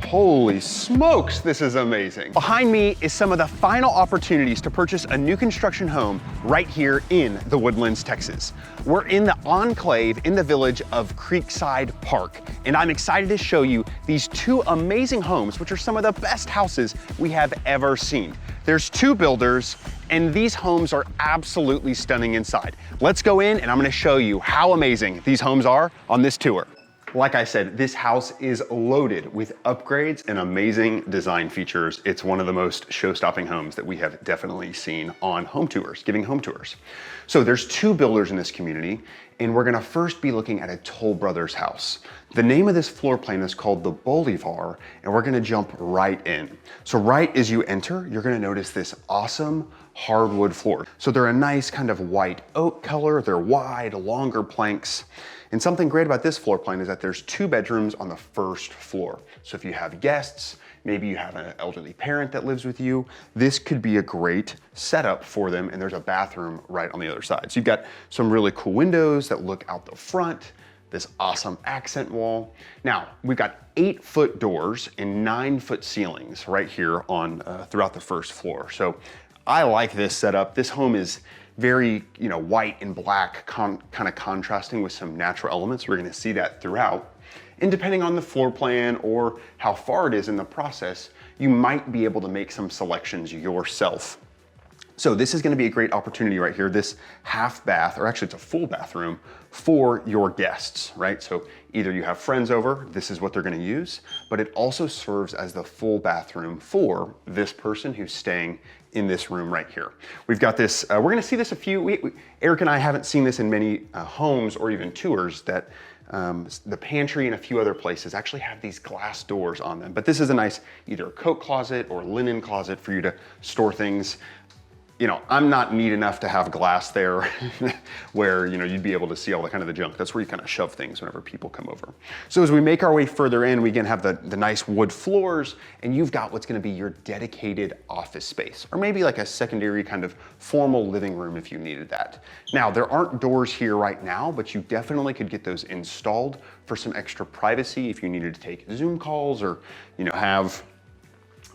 Holy smokes, this is amazing. Behind me is some of the final opportunities to purchase a new construction home right here in the Woodlands, Texas. We're in the Enclave in the village of Creekside Park, and I'm excited to show you these two amazing homes, which are some of the best houses we have ever seen. There's two builders, and these homes are absolutely stunning inside. Let's go in and I'm gonna show you how amazing these homes are on this tour. Like I said, this house is loaded with upgrades and amazing design features. It's one of the most show-stopping homes that we have definitely seen on home tours, giving home tours. So there's two builders in this community, and we're gonna first be looking at a Toll Brothers house. The name of this floor plan is called the Bolivar, and we're gonna jump right in. So right as you enter, you're gonna notice this awesome hardwood floor. So they're a nice kind of white oak color. They're wide, longer planks. And something great about this floor plan is that there's two bedrooms on the first floor. So if you have guests, maybe you have an elderly parent that lives with you, this could be a great setup for them, and there's a bathroom right on the other side. So you've got some really cool windows that look out the front, this awesome accent wall. Now, we've got 8-foot doors and 9-foot ceilings right here on throughout the first floor. So I like this setup. This home is very, white and black, kind of contrasting with some natural elements. We're gonna see that throughout. And depending on the floor plan or how far it is in the process, you might be able to make some selections yourself. So this is gonna be a great opportunity right here, this half bath, or actually it's a full bathroom for your guests, right? So either you have friends over, this is what they're gonna use, but it also serves as the full bathroom for this person who's staying in this room right here. We've got this, we're gonna see this Eric and I haven't seen this in many homes or even tours, that the pantry and a few other places actually have these glass doors on them. But this is a nice either coat closet or linen closet for you to store things. I'm not neat enough to have glass there where, you'd be able to see all the kind of the junk. That's where you kind of shove things whenever people come over. So as we make our way further in, we again have the nice wood floors, and you've got what's gonna be your dedicated office space, or maybe like a secondary kind of formal living room if you needed that. Now, there aren't doors here right now, but you definitely could get those installed for some extra privacy if you needed to take Zoom calls or, have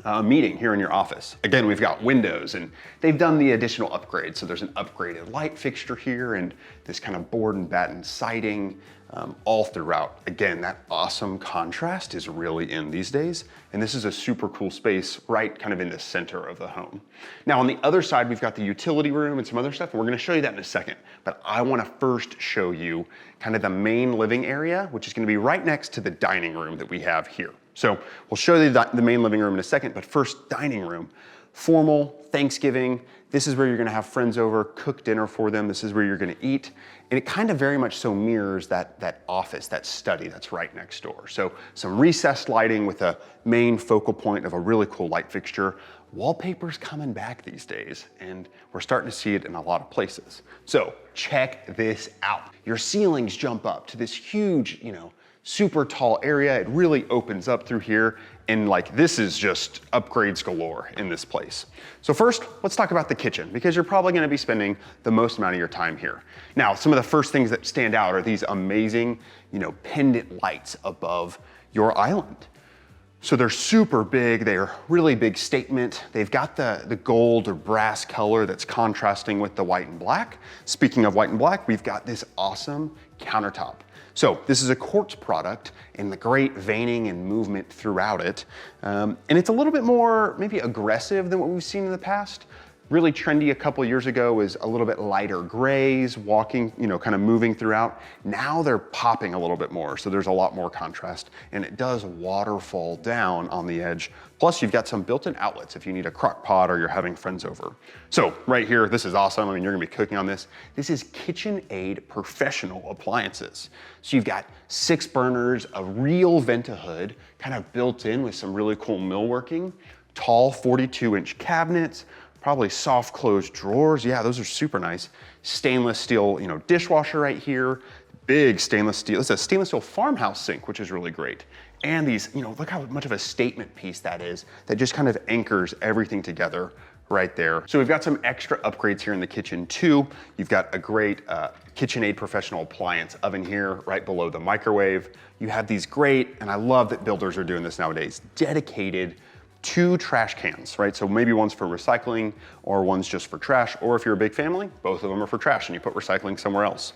a meeting here in your office. Again, we've got windows, and they've done the additional upgrades. So there's an upgraded light fixture here and this kind of board and batten siding all throughout. Again, that awesome contrast is really in these days. And this is a super cool space right kind of in the center of the home. Now on the other side, we've got the utility room and some other stuff, and we're gonna show you that in a second. But I wanna first show you kind of the main living area, which is gonna be right next to the dining room that we have here. So we'll show you the main living room in a second, but first, dining room. Formal, Thanksgiving. This is where you're gonna have friends over, cook dinner for them. This is where you're gonna eat. And it kind of very much so mirrors that office, that study that's right next door. So some recessed lighting with a main focal point of a really cool light fixture. Wallpaper's coming back these days, and we're starting to see it in a lot of places. So check this out. Your ceilings jump up to this huge, super tall area. It really opens up through here, and this is just upgrades galore in this place. So first, let's talk about the kitchen, because you're probably gonna be spending the most amount of your time here. Now, some of the first things that stand out are these amazing, pendant lights above your island. So they're super big, they're really big statement. They've got the gold or brass color that's contrasting with the white and black. Speaking of white and black, we've got this awesome countertop. So this is a quartz product and the great veining and movement throughout it. And it's a little bit more maybe aggressive than what we've seen in the past. Really trendy a couple of years ago was a little bit lighter grays, walking, kind of moving throughout. Now they're popping a little bit more, so there's a lot more contrast, and it does waterfall down on the edge. Plus you've got some built-in outlets if you need a crock pot or you're having friends over. So right here, this is awesome. I mean, you're gonna be cooking on this. This is KitchenAid professional appliances. So you've got 6 burners, a real Vent-A-Hood, kind of built in with some really cool millworking, tall 42-inch cabinets, probably soft closed drawers. Yeah, those are super nice. Stainless steel, dishwasher right here. Big stainless steel. It's a stainless steel farmhouse sink, which is really great. And these, look how much of a statement piece that is, that just kind of anchors everything together right there. So we've got some extra upgrades here in the kitchen too. You've got a great KitchenAid professional appliance oven here right below the microwave. You have these great, and I love that builders are doing this nowadays, dedicated 2 trash cans, right? So maybe one's for recycling or one's just for trash, or if you're a big family, both of them are for trash and you put recycling somewhere else.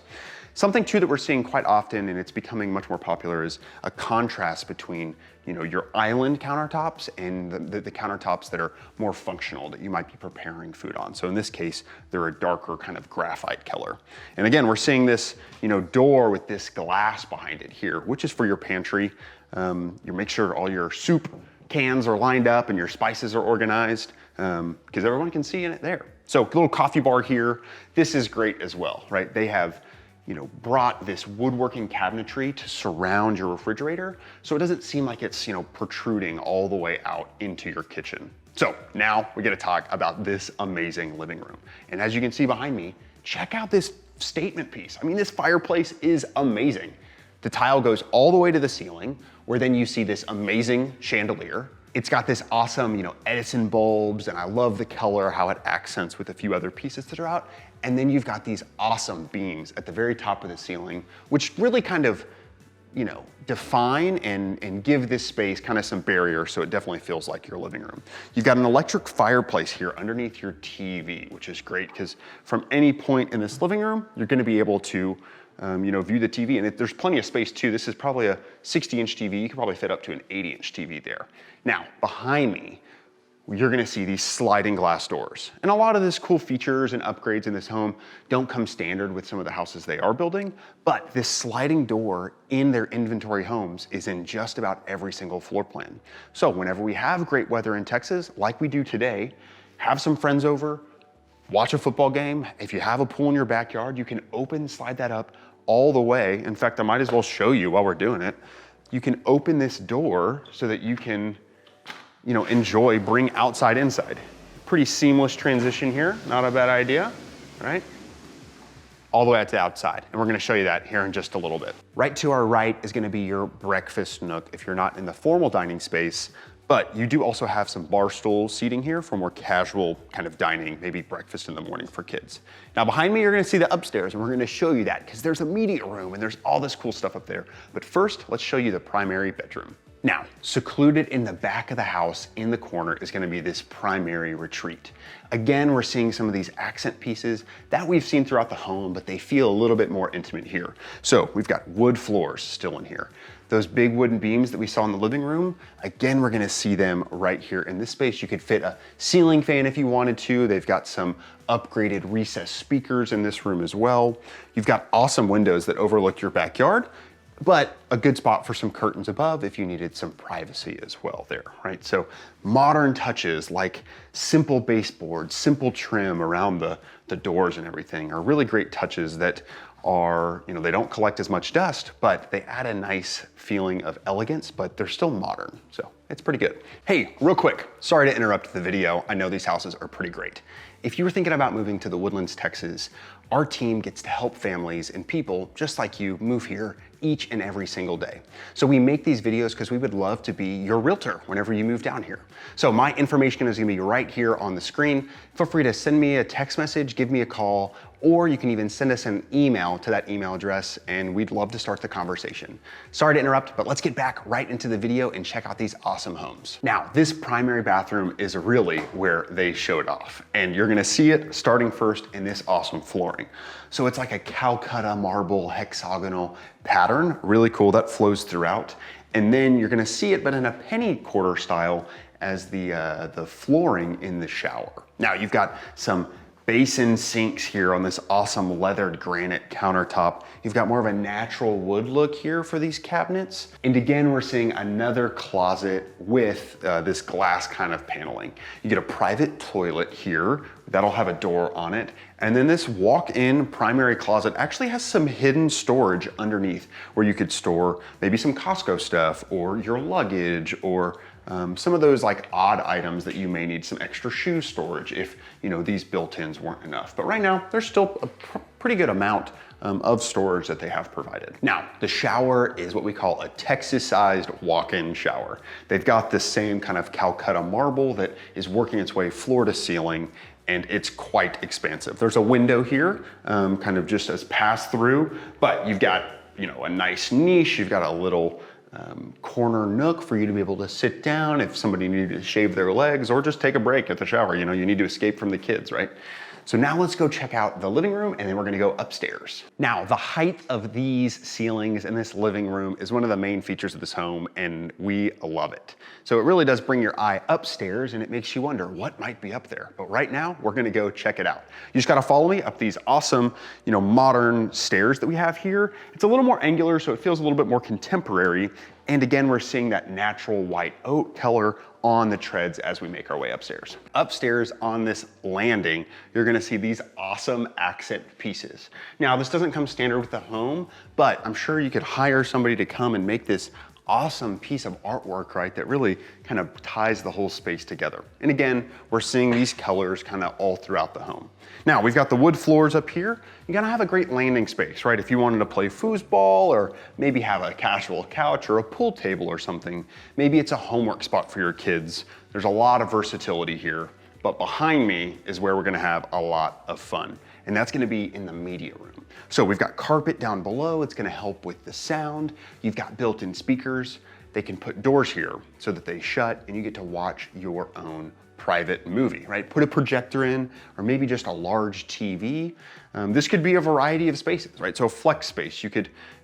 Something too that we're seeing quite often, and it's becoming much more popular, is a contrast between, you know, your island countertops and the countertops that are more functional, that you might be preparing food on. So in this case, they're a darker kind of graphite color. And again, we're seeing this, you know, door with this glass behind it here, which is for your pantry. You make sure all your soup cans are lined up and your spices are organized, because everyone can see in it there. So a little coffee bar here. This is great as well, right? They have, you know, brought this woodworking cabinetry to surround your refrigerator, so it doesn't seem like it's, you know, protruding all the way out into your kitchen. So now we get to talk about this amazing living room. And as you can see behind me, check out this statement piece. I mean, this fireplace is amazing. The tile goes all the way to the ceiling, where then you see this amazing chandelier. It's got this awesome, you know, Edison bulbs, and I love the color, how it accents with a few other pieces that are out. And then you've got these awesome beams at the very top of the ceiling, which really kind of, you know, define and give this space kind of some barrier, so it definitely feels like your living room. You've got an electric fireplace here underneath your TV, which is great because from any point in this living room, you're gonna be able to you know, view the TV, and there's plenty of space too. This is probably a 60-inch TV. You can probably fit up to an 80-inch TV there. Now, behind me, you're gonna see these sliding glass doors. And a lot of this cool features and upgrades in this home don't come standard with some of the houses they are building, but this sliding door in their inventory homes is in just about every single floor plan. So whenever we have great weather in Texas, like we do today, have some friends over, watch a football game. If you have a pool in your backyard, you can slide that up all the way. In fact, I might as well show you while we're doing it. You can open this door so that you can, you know, bring outside inside. Pretty seamless transition here, not a bad idea, right? All the way out to the outside. And we're gonna show you that here in just a little bit. Right to our right is gonna be your breakfast nook if you're not in the formal dining space. But you do also have some bar stool seating here for more casual kind of dining, maybe breakfast in the morning for kids. Now behind me, you're gonna see the upstairs, and we're gonna show you that because there's a media room and there's all this cool stuff up there. But first, let's show you the primary bedroom. Now, secluded in the back of the house in the corner is gonna be this primary retreat. Again, we're seeing some of these accent pieces that we've seen throughout the home, but they feel a little bit more intimate here. So we've got wood floors still in here. Those big wooden beams that we saw in the living room, again, we're gonna see them right here in this space. You could fit a ceiling fan if you wanted to. They've got some upgraded recessed speakers in this room as well. You've got awesome windows that overlook your backyard, but a good spot for some curtains above if you needed some privacy as well there, right? So modern touches like simple baseboards, simple trim around the doors and everything are really great touches that are, you know, they don't collect as much dust, but they add a nice feeling of elegance, but they're still modern. So it's pretty good. Hey, real quick, sorry to interrupt the video. I know these houses are pretty great. If you were thinking about moving to the Woodlands, Texas, our team gets to help families and people just like you move here each and every single day. So we make these videos because we would love to be your realtor whenever you move down here. So my information is gonna be right here on the screen. Feel free to send me a text message, give me a call, or you can even send us an email to that email address and we'd love to start the conversation. Sorry to interrupt, but let's get back right into the video and check out these awesome homes. Now, this primary bathroom is really where they showed off, and you're gonna see it starting first in this awesome flooring. So it's like a Calcutta marble hexagonal pattern, really cool, that flows throughout. And then you're gonna see it, but in a penny quarter style as the flooring in the shower. Now you've got some basin sinks here on this awesome leathered granite countertop. You've got more of a natural wood look here for these cabinets. And again, we're seeing another closet with this glass kind of paneling. You get a private toilet here. That'll have a door on it. And then this walk-in primary closet actually has some hidden storage underneath where you could store maybe some Costco stuff or your luggage or some of those like odd items that you may need some extra shoe storage if, you know, these built-ins weren't enough. But right now, there's still a pretty good amount of storage that they have provided. Now, the shower is what we call a Texas-sized walk-in shower. They've got the same kind of Calcutta marble that is working its way floor to ceiling, and it's quite expansive. There's a window here, kind of just as pass through, but you've got, a nice niche. You've got a little corner nook for you to be able to sit down if somebody needed to shave their legs or just take a break at the shower. You need to escape from the kids, right? So now let's go check out the living room, and then we're gonna go upstairs. Now, the height of these ceilings in this living room is one of the main features of this home, and we love it. So it really does bring your eye upstairs, and it makes you wonder what might be up there. But right now, we're gonna go check it out. You just gotta follow me up these awesome, modern stairs that we have here. It's a little more angular, so it feels a little bit more contemporary. And again, we're seeing that natural white oak color on the treads as we make our way upstairs. Upstairs on this landing, you're gonna see these awesome accent pieces. Now, this doesn't come standard with the home, but I'm sure you could hire somebody to come and make this awesome piece of artwork, right, that really kind of ties the whole space together. And again, we're seeing these colors kind of all throughout the home. Now, we've got the wood floors up here. You gotta have a great landing space, right? If you wanted to play foosball or maybe have a casual couch or a pool table or something, maybe it's a homework spot for your kids. There's a lot of versatility here, but behind me is where we're gonna have a lot of fun. And that's gonna be in the media room. So we've got carpet down below. It's gonna help with the sound. You've got built-in speakers. They can put doors here so that they shut and you get to watch your own private movie, right? Put a projector in, or maybe just a large TV. This could be a variety of spaces, right? So a flex space,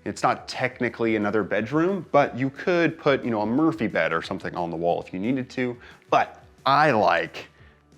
it's not technically another bedroom, but you could put, a Murphy bed or something on the wall if you needed to. But I like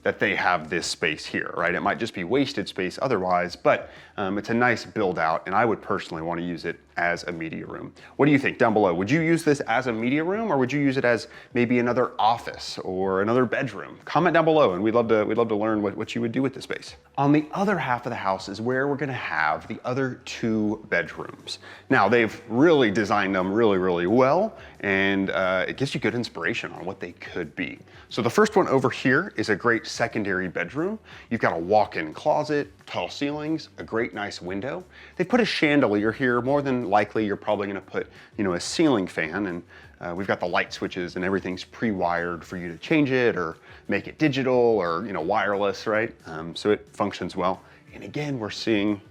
that they have this space here, right? It might just be wasted space otherwise, but it's a nice build out, and I would personally want to use it as a media room. What do you think down below? Would you use this as a media room, or would you use it as maybe another office or another bedroom? Comment down below, and we'd love to learn what you would do with this space. On the other half of the house is where we're gonna have the other 2 bedrooms. Now, they've really designed them really, really well, and it gives you good inspiration on what they could be. So the first one over here is a great secondary bedroom. You've got a walk-in closet, tall ceilings, a great nice window. They've put a chandelier here. More than likely, you're probably gonna put, a ceiling fan, and we've got the light switches and everything's pre-wired for you to change it or make it digital or, wireless, right? So it functions well. And again, we're seeing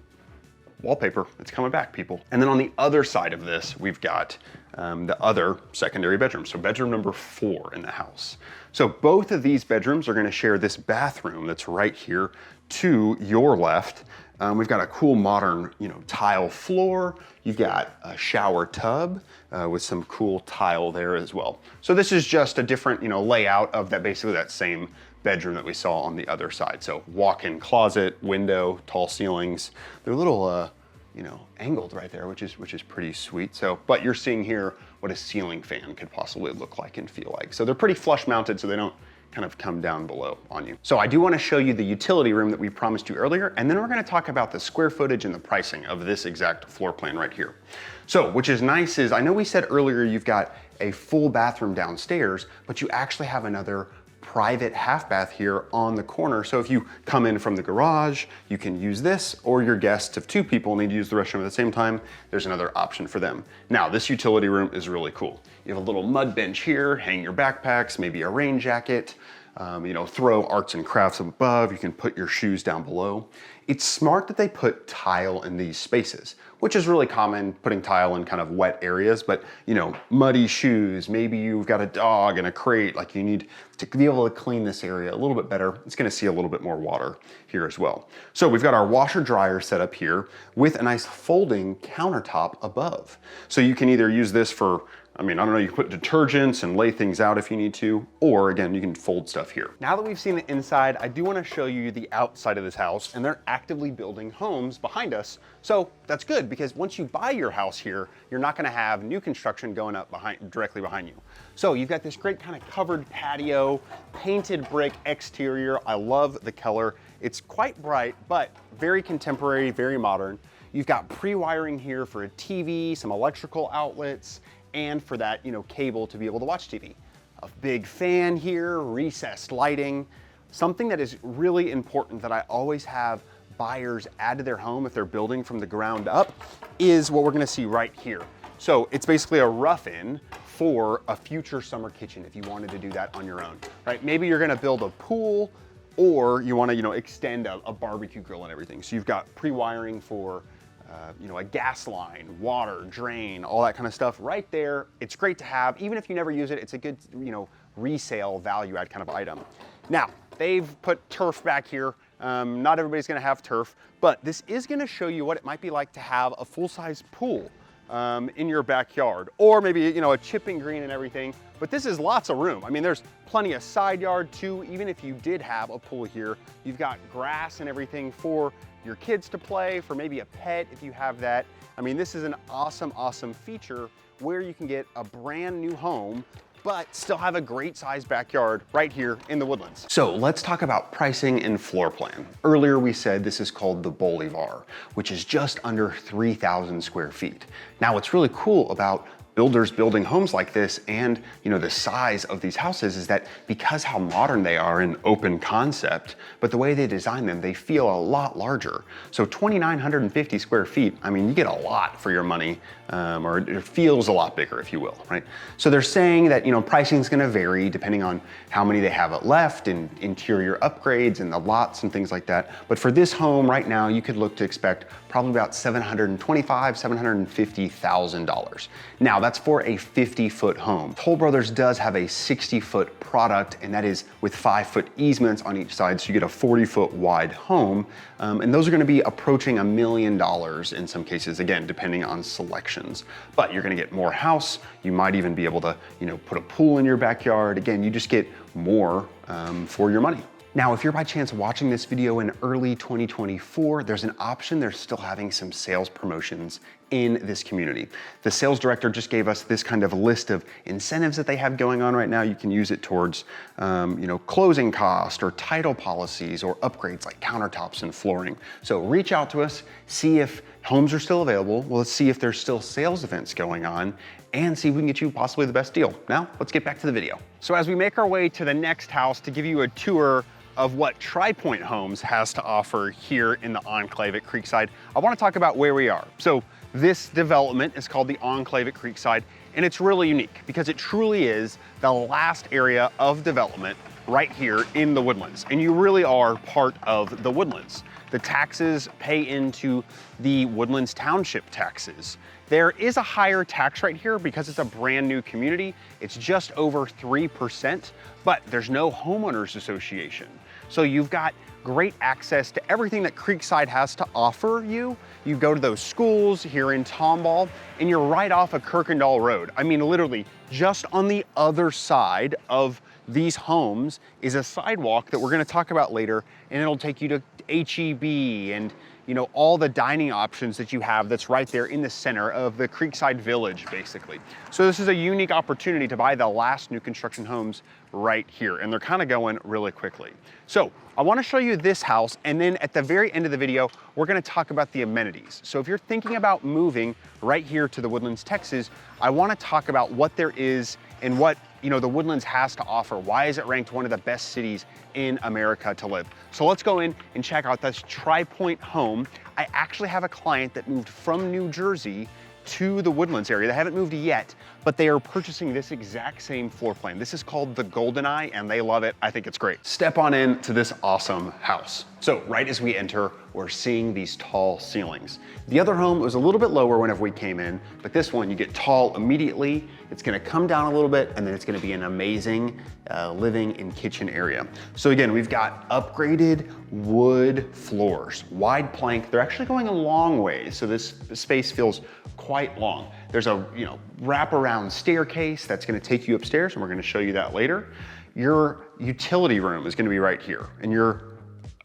wallpaper. It's coming back, people. And then on the other side of this, we've got the other secondary bedroom. So bedroom number 4 in the house. So both of these bedrooms are gonna share this bathroom that's right here to your left. We've got a cool modern, tile floor. You've got a shower tub with some cool tile there as well. So this is just a different, layout of basically that same bedroom that we saw on the other side. So walk-in closet, window, tall ceilings. They're a little, angled right there, which is pretty sweet. So, but you're seeing here what a ceiling fan could possibly look like and feel like. So they're pretty flush mounted, so they don't kind of come down below on you. So I do want to show you the utility room that we promised you earlier, and then we're going to talk about the square footage and the pricing of this exact floor plan right here. So, which is nice is, I know we said earlier you've got a full bathroom downstairs, but you actually have another private half bath here on the corner. So if you come in from the garage, you can use this, or your guests, if 2 people need to use the restroom at the same time, there's another option for them. Now, this utility room is really cool. You have a little mud bench here, hang your backpacks, maybe a rain jacket, throw arts and crafts above. You can put your shoes down below. It's smart that they put tile in these spaces, which is really common, putting tile in kind of wet areas, but muddy shoes, maybe you've got a dog in a crate, like you need to be able to clean this area a little bit better. It's gonna see a little bit more water here as well. So we've got our washer dryer set up here with a nice folding countertop above. So you can either use this for, you can put detergents and lay things out if you need to, or again, you can fold stuff here. Now that we've seen the inside, I do want to show you the outside of this house, and they're actively building homes behind us. So that's good, because once you buy your house here, you're not going to have new construction going up directly behind you. So you've got this great kind of covered patio, painted brick exterior. I love the color. It's quite bright, but very contemporary, very modern. You've got pre-wiring here for a TV, some electrical outlets, and for that, cable to be able to watch TV. A big fan here, recessed lighting. Something that is really important that I always have buyers add to their home if they're building from the ground up is what we're gonna see right here. So it's basically a rough-in for a future summer kitchen if you wanted to do that on your own, right? Maybe you're gonna build a pool or you wanna, extend a barbecue grill and everything. So you've got pre-wiring for a gas line, water, drain, all that kind of stuff right there. It's great to have. Even if you never use it, it's a good, resale value add kind of item. Now, they've put turf back here. Not everybody's gonna have turf, but this is gonna show you what it might be like to have a full-size pool in your backyard, or maybe, a chipping green and everything. But this is lots of room. I mean, there's plenty of side yard too. Even if you did have a pool here, you've got grass and everything for your kids to play, for maybe a pet if you have that. I mean, this is an awesome, awesome feature where you can get a brand new home but still have a great sized backyard right here in the Woodlands. So let's talk about pricing and floor plan. Earlier we said this is called the Bolivar, which is just under 3,000 square feet. Now what's really cool about builders building homes like this and the size of these houses is that because how modern they are and open concept, but the way they design them, they feel a lot larger. So 2,950 square feet, I mean, you get a lot for your money, or it feels a lot bigger, if you will, right? So they're saying that pricing is gonna vary depending on how many they have left and interior upgrades and the lots and things like that. But for this home right now, you could look to expect probably about $725,000, $750,000. Now, that's for a 50-foot home. Toll Brothers does have a 60-foot product, and that is with 5-foot easements on each side, so you get a 40-foot wide home. And those are gonna be approaching $1 million in some cases, again, depending on selections. But you're gonna get more house. You might even be able to, put a pool in your backyard. Again, you just get more for your money. Now, if you're by chance watching this video in early 2024, there's an option. They're still having some sales promotions in this community. The sales director just gave us this kind of list of incentives that they have going on right now. You can use it towards, closing cost or title policies or upgrades like countertops and flooring. So reach out to us, see if homes are still available. Well, let's see if there's still sales events going on and see if we can get you possibly the best deal. Now, let's get back to the video. So as we make our way to the next house to give you a tour of what TriPoint Homes has to offer here in the Enclave at Creekside, I want to talk about where we are. So this development is called the Enclave at Creekside, and it's really unique because it truly is the last area of development right here in the Woodlands. And you really are part of the Woodlands. The taxes pay into the Woodlands Township taxes. There is a higher tax right here because it's a brand new community. It's just over 3%, but there's no homeowners association. So you've got great access to everything that Creekside has to offer you. You go to those schools here in Tomball, and you're right off of Kirkendall Road. I mean, literally, just on the other side of these homes is a sidewalk that we're gonna talk about later, and it'll take you to HEB and all the dining options that you have that's right there in the center of the Creekside Village, basically. So this is a unique opportunity to buy the last new construction homes right here, and they're kind of going really quickly. So I want to show you this house, and then at the very end of the video, we're going to talk about the amenities. So if you're thinking about moving right here to the Woodlands, Texas, I want to talk about what there is and what the Woodlands has to offer. Why is it ranked one of the best cities in America to live? So let's go in and check out this TriPoint home. I actually have a client that moved from New Jersey to the Woodlands area. They haven't moved yet, but they are purchasing this exact same floor plan. This is called the Golden Eye, and they love it. I think it's great. Step on in to this awesome house. So right as we enter, we're seeing these tall ceilings. The other home was a little bit lower whenever we came in, but this one, you get tall immediately. It's gonna come down a little bit, and then it's gonna be an amazing living and kitchen area. So again, we've got upgraded wood floors, wide plank. They're actually going a long way, so this space feels quite long. There's a wraparound staircase that's gonna take you upstairs, and we're gonna show you that later. Your utility room is gonna be right here, and your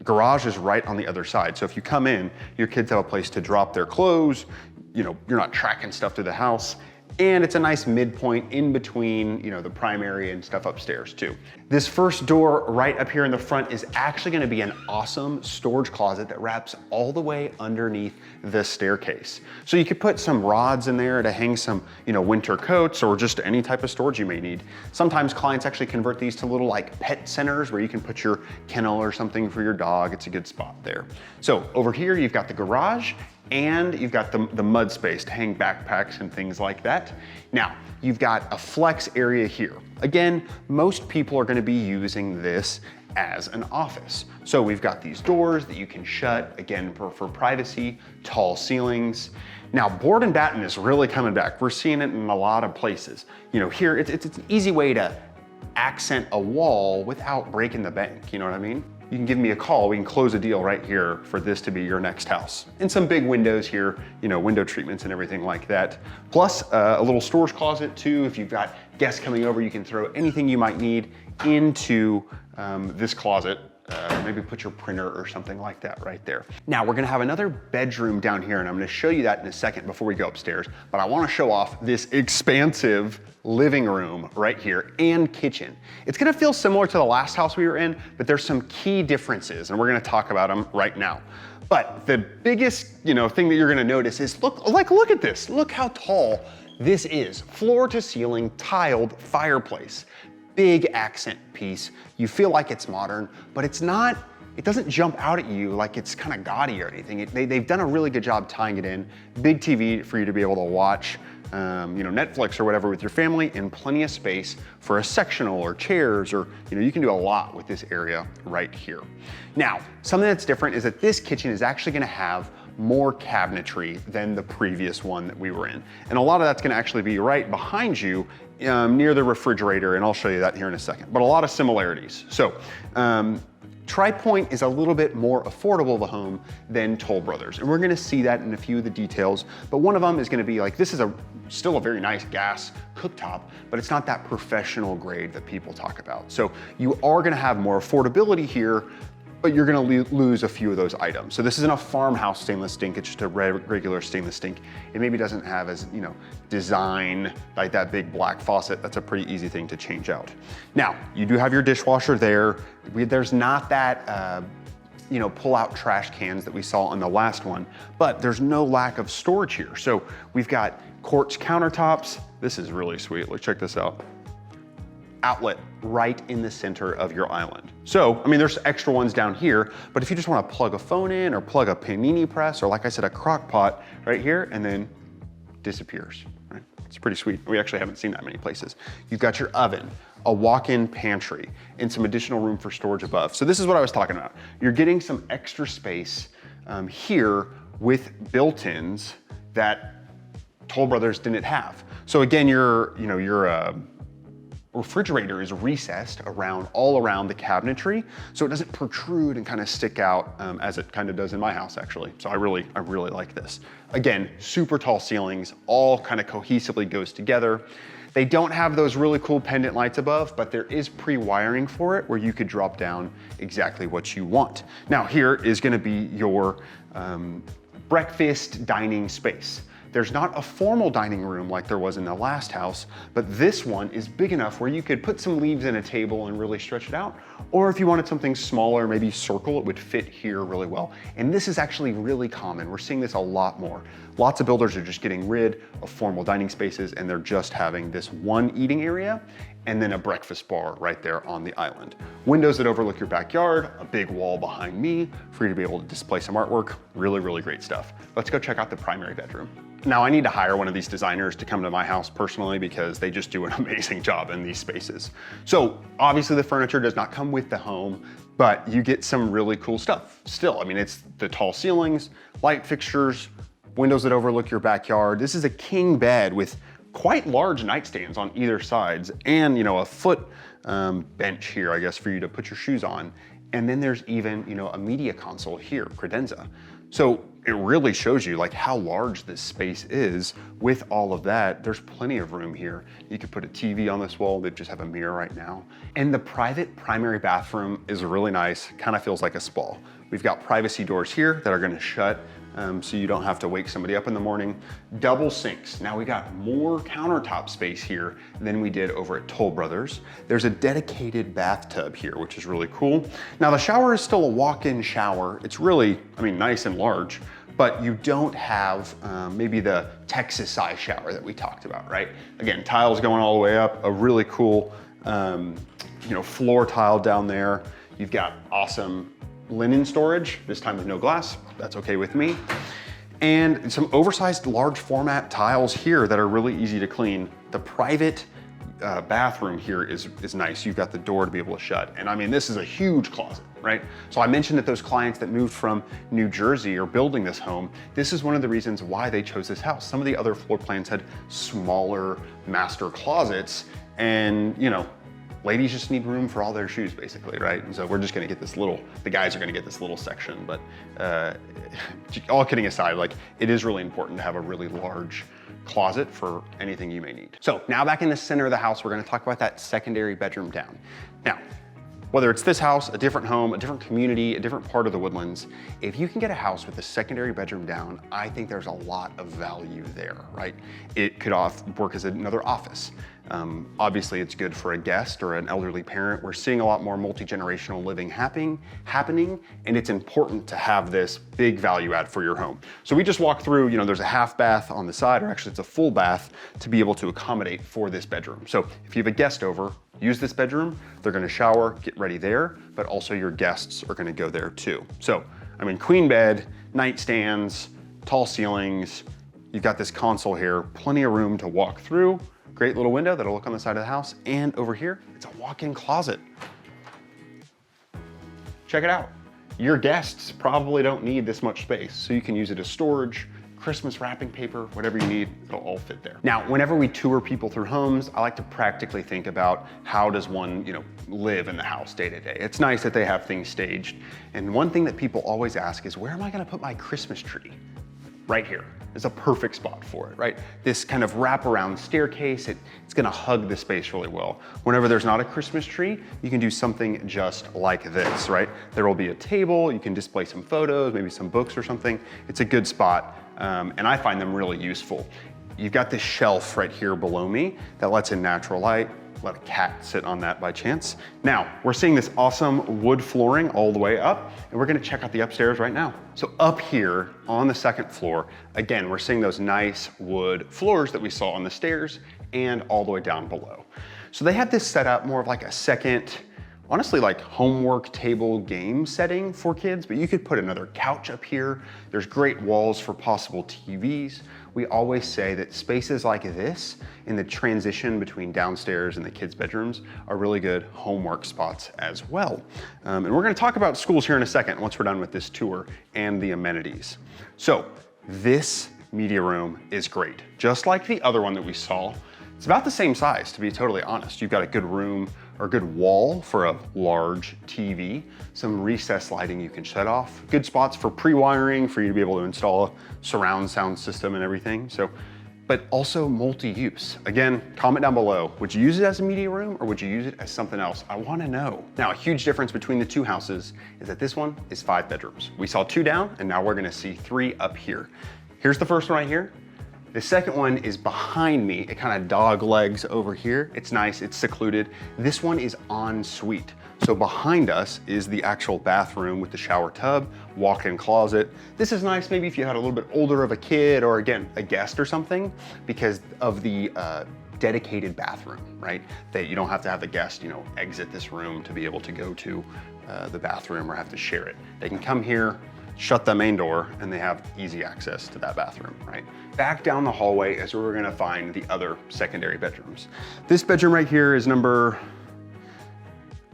garage is right on the other side. So if you come in, your kids have a place to drop their clothes, you're not tracking stuff through the house. And it's a nice midpoint in between, you know, the primary and stuff upstairs too. This first door right up here in the front is actually gonna be an awesome storage closet that wraps all the way underneath the staircase. So you could put some rods in there to hang some, you know, winter coats or just any type of storage you may need. Sometimes clients actually convert these to little like pet centers where you can put your kennel or something for your dog. It's a good spot there. So over here, you've got the garage and you've got the mud space to hang backpacks and things like that. Now, you've got a flex area here. Again, most people are gonna be using this as an office. So we've got these doors that you can shut, again, for privacy, tall ceilings. Now, board and batten is really coming back. We're seeing it in a lot of places. You know, here, it's an easy way to accent a wall without breaking the bank, you know what I mean? You can give me a call, we can close a deal right here for this to be your next house. And some big windows here, you know, window treatments and everything like that. Plus a little storage closet too. If you've got guests coming over, you can throw anything you might need into this closet. Maybe put your printer or something like that right there. Now we're gonna have another bedroom down here and I'm gonna show you that in a second before we go upstairs, but I wanna show off this expansive living room right here and kitchen. It's gonna feel similar to the last house we were in, but there's some key differences and we're gonna talk about them right now. But the biggest, you know, thing that you're gonna notice is look at this. Look how tall this is. Floor to ceiling tiled fireplace. Big accent piece. You feel like it's modern, but it's not, it doesn't jump out at you like it's kind of gaudy or anything. They've done a really good job tying it in. Big TV for you to be able to watch, you know, Netflix or whatever with your family, and plenty of space for a sectional or chairs, or, you know, you can do a lot with this area right here. Now, something that's different is that this kitchen is actually gonna have more cabinetry than the previous one that we were in. And a lot of that's gonna actually be right behind you near the refrigerator, and I'll show you that here in a second, but a lot of similarities. So, TriPointe is a little bit more affordable of a home than Toll Brothers, and we're gonna see that in a few of the details, but one of them is gonna be like, this is still a very nice gas cooktop, but it's not that professional grade that people talk about. So you are gonna have more affordability here, but you're gonna lose a few of those items. So this isn't a farmhouse stainless sink, it's just a regular stainless sink. It maybe doesn't have as, you know, design like that big black faucet. That's a pretty easy thing to change out. Now, you do have your dishwasher there. There's not that, you know, pull out trash cans that we saw on the last one, but there's no lack of storage here. So we've got quartz countertops. This is really sweet, check this out. Outlet right in the center of your island. So, I mean, there's extra ones down here, but if you just wanna plug a phone in or plug a panini press, or like I said, a crock pot right here, and then disappears, right? It's pretty sweet. We actually haven't seen that many places. You've got your oven, a walk-in pantry, and some additional room for storage above. So this is what I was talking about. You're getting some extra space here with built-ins that Toll Brothers didn't have. So again, your refrigerator is recessed all around the cabinetry, so it doesn't protrude and kind of stick out as it kind of does in my house actually. So I really like this. Again, super tall ceilings, all kind of cohesively goes together. They don't have those really cool pendant lights above, but there is pre-wiring for it where you could drop down exactly what you want. Now here is gonna be your breakfast dining space. There's not a formal dining room like there was in the last house, but this one is big enough where you could put some leaves in a table and really stretch it out. Or if you wanted something smaller, maybe circle, it would fit here really well. And this is actually really common. We're seeing this a lot more. Lots of builders are just getting rid of formal dining spaces and they're just having this one eating area and then a breakfast bar right there on the island. Windows that overlook your backyard, a big wall behind me for you to be able to display some artwork. Really great stuff. Let's go check out the primary bedroom. Now I need to hire one of these designers to come to my house personally because they just do an amazing job in these spaces. So obviously the furniture does not come with the home, but you get some really cool stuff. Still, I mean, it's the tall ceilings, light fixtures, windows that overlook your backyard. This is a king bed with quite large nightstands on either sides and, you know, a foot bench here, I guess, for you to put your shoes on. And then there's even, you know, a media console here, credenza. So it really shows you like how large this space is. With all of that, there's plenty of room here. You could put a TV on this wall. They just have a mirror right now. And the private primary bathroom is really nice. Kind of feels like a spa. We've got privacy doors here that are gonna shut so you don't have to wake somebody up in the morning. Double sinks. Now we got more countertop space here than we did over at Toll Brothers. There's a dedicated bathtub here, which is really cool. Now the shower is still a walk-in shower. It's really, I mean, nice and large, but you don't have maybe the Texas size shower that we talked about, right? Again, tiles going all the way up, a really cool floor tile down there. You've got awesome linen storage, this time with no glass. That's okay with me. And some oversized large format tiles here that are really easy to clean. The private bathroom here is nice. You've got the door to be able to shut. And I mean, this is a huge closet, right? So I mentioned that those clients that moved from New Jersey are building this home. This is one of the reasons why they chose this house. Some of the other floor plans had smaller master closets, and ladies just need room for all their shoes basically, right? And so we're just gonna get this little, the guys are gonna get this little section, but all kidding aside, like it is really important to have a really large closet for anything you may need. So now back in the center of the house, we're gonna talk about that secondary bedroom down. Now, whether it's this house, a different home, a different community, a different part of the Woodlands, if you can get a house with a secondary bedroom down, I think there's a lot of value there, right? It could work as another office. Obviously, it's good for a guest or an elderly parent. We're seeing a lot more multi-generational living happening, and it's important to have this big value add for your home. So we just walked through, there's a half bath on the side, or actually it's a full bath to be able to accommodate for this bedroom. So if you have a guest over, use this bedroom, they're gonna shower, get ready there, but also your guests are gonna go there too. So, I mean, queen bed, nightstands, tall ceilings, you've got this console here, plenty of room to walk through, great little window that'll look on the side of the house, and over here, it's a walk-in closet. Check it out. Your guests probably don't need this much space, so you can use it as storage, Christmas wrapping paper, whatever you need, it'll all fit there. Now, whenever we tour people through homes, I like to practically think about how does one, live in the house day to day. It's nice that they have things staged. And one thing that people always ask is, where am I gonna put my Christmas tree? Right here is a perfect spot for it, right? This kind of wraparound staircase, it's gonna hug the space really well. Whenever there's not a Christmas tree, you can do something just like this, right? There will be a table, you can display some photos, maybe some books or something. It's a good spot. And I find them really useful. You've got this shelf right here below me that lets in natural light, let a cat sit on that by chance. Now, we're seeing this awesome wood flooring all the way up, and we're gonna check out the upstairs right now. So up here on the second floor, again, we're seeing those nice wood floors that we saw on the stairs and all the way down below. So they have this set up more of like a second, honestly, like homework table game setting for kids, but you could put another couch up here. There's great walls for possible TVs. We always say that spaces like this in the transition between downstairs and the kids' bedrooms are really good homework spots as well. And we're gonna talk about schools here in a second once we're done with this tour and the amenities. So this media room is great. Just like the other one that we saw, it's about the same size, to be totally honest. You've got a good room or a good wall for a large TV, some recessed lighting you can shut off, good spots for pre-wiring for you to be able to install a surround sound system and everything. So, but also multi-use. Again, comment down below. Would you use it as a media room or would you use it as something else? I wanna know. Now, a huge difference between the two houses is that this one is 5 bedrooms. We saw 2 down and now we're gonna see 3 up here. Here's the first one right here. The second one is behind me. It kind of dog legs over here. It's nice, it's secluded. This one is en suite. So behind us is the actual bathroom with the shower tub, walk-in closet. This is nice maybe if you had a little bit older of a kid or again, a guest or something because of the dedicated bathroom, right? That you don't have to have the guest, exit this room to be able to go to the bathroom or have to share it. They can come here, shut the main door, and they have easy access to that bathroom, right? Back down the hallway is where we're gonna find the other secondary bedrooms. This bedroom right here is number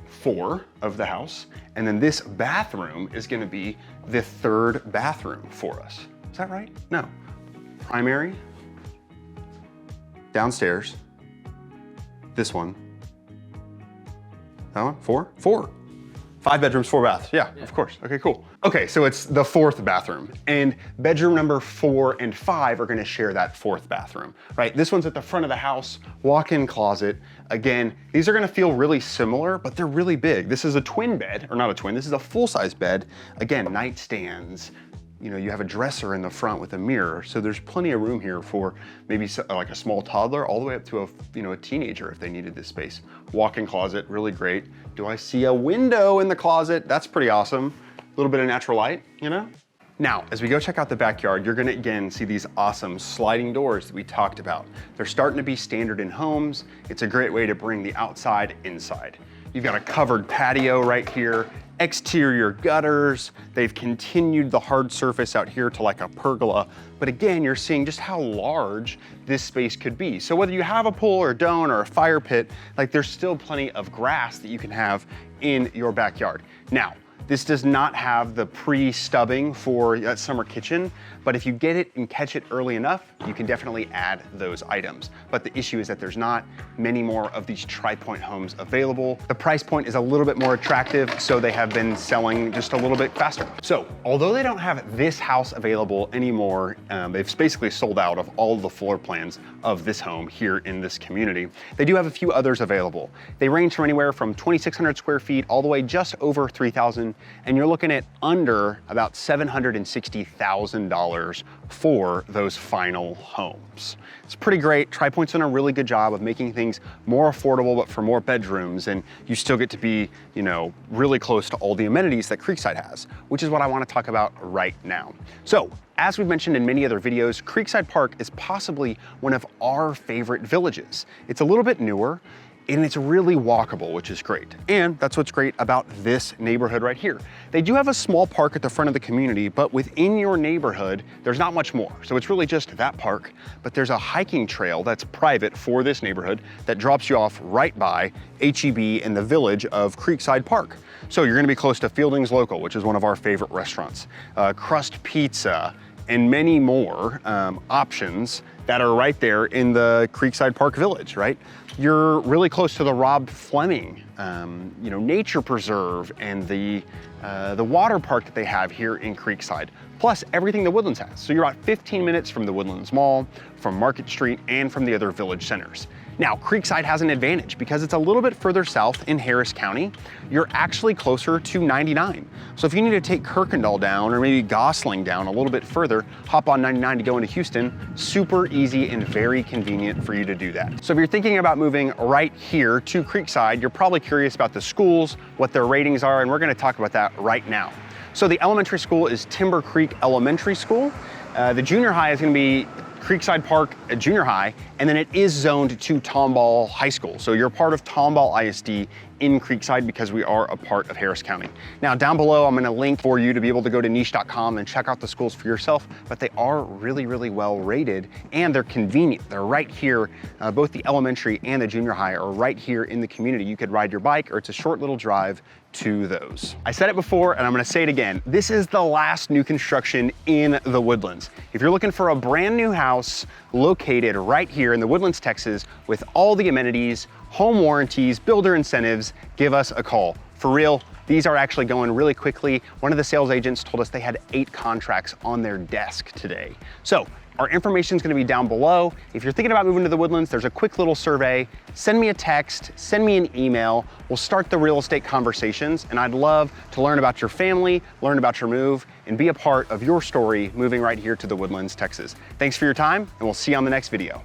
4 of the house, and then this bathroom is gonna be the 3rd bathroom for us. Is that right? No. Primary, downstairs, this one, that one, 4? 4. 5 bedrooms, 4 baths. Yeah, of course. Okay, cool. Okay, so it's the 4th bathroom, and bedroom number 4 and 5 are gonna share that 4th bathroom, right? This one's at the front of the house, walk-in closet. Again, these are gonna feel really similar, but they're really big. This is a twin bed, or not a twin, this is a full-size bed. Again, nightstands, you have a dresser in the front with a mirror. So there's plenty of room here for maybe like a small toddler all the way up to a teenager if they needed this space. Walk-in closet, really great. Do I see a window in the closet? That's pretty awesome. A little bit of natural light, Now, as we go check out the backyard, you're gonna again see these awesome sliding doors that we talked about. They're starting to be standard in homes. It's a great way to bring the outside inside. You've got a covered patio right here, exterior gutters. They've continued the hard surface out here to like a pergola. But again, you're seeing just how large this space could be. So whether you have a pool or don't or a fire pit, like there's still plenty of grass that you can have in your backyard. Now, this does not have the pre-stubbing for that summer kitchen, but if you get it and catch it early enough, you can definitely add those items. But the issue is that there's not many more of these TriPoint homes available. The price point is a little bit more attractive, so they have been selling just a little bit faster. So although they don't have this house available anymore, they've basically sold out of all the floor plans of this home here in this community. They do have a few others available. They range from anywhere from 2,600 square feet all the way just over 3,000. And you're looking at under about $760,000 for those final homes. It's pretty great. TriPoint's done a really good job of making things more affordable, but for more bedrooms, and you still get to be, really close to all the amenities that Creekside has, which is what I want to talk about right now. So, as we've mentioned in many other videos, Creekside Park is possibly one of our favorite villages. It's a little bit newer, and it's really walkable, which is great. And that's what's great about this neighborhood right here. They do have a small park at the front of the community, but within your neighborhood, there's not much more. So it's really just that park, but there's a hiking trail that's private for this neighborhood that drops you off right by H-E-B in the village of Creekside Park. So you're gonna be close to Fielding's Local, which is one of our favorite restaurants, Crust Pizza, and many more options that are right there in the Creekside Park Village, right? You're really close to the Rob Fleming, nature preserve and the water park that they have here in Creekside, plus everything the Woodlands has. So you're about 15 minutes from the Woodlands Mall, from Market Street, and from the other village centers. Now, Creekside has an advantage because it's a little bit further south in Harris County. You're actually closer to 99. So if you need to take Kirkendall down or maybe Gosling down a little bit further, hop on 99 to go into Houston, super easy and very convenient for you to do that. So if you're thinking about moving right here to Creekside, you're probably curious about the schools, what their ratings are, and we're gonna talk about that right now. So the elementary school is Timber Creek Elementary School. The junior high is gonna be Creekside Park Junior High, and then it is zoned to Tomball High School. So you're part of Tomball ISD in Creekside because we are a part of Harris County. Now down below, I'm gonna link for you to be able to go to niche.com and check out the schools for yourself, but they are really, really well rated and they're convenient. They're right here, both the elementary and the junior high are right here in the community. You could ride your bike or it's a short little drive to those. I said it before and I'm gonna say it again. This is the last new construction in the Woodlands. If you're looking for a brand new house located right here in the Woodlands, Texas, with all the amenities, home warranties, builder incentives, give us a call. For real, these are actually going really quickly. One of the sales agents told us they had 8 contracts on their desk today. So our information is going to be down below. If you're thinking about moving to the Woodlands, there's a quick little survey. Send me a text, send me an email. We'll start the real estate conversations, and I'd love to learn about your family, learn about your move, and be a part of your story moving right here to the Woodlands, Texas. Thanks for your time, and we'll see you on the next video.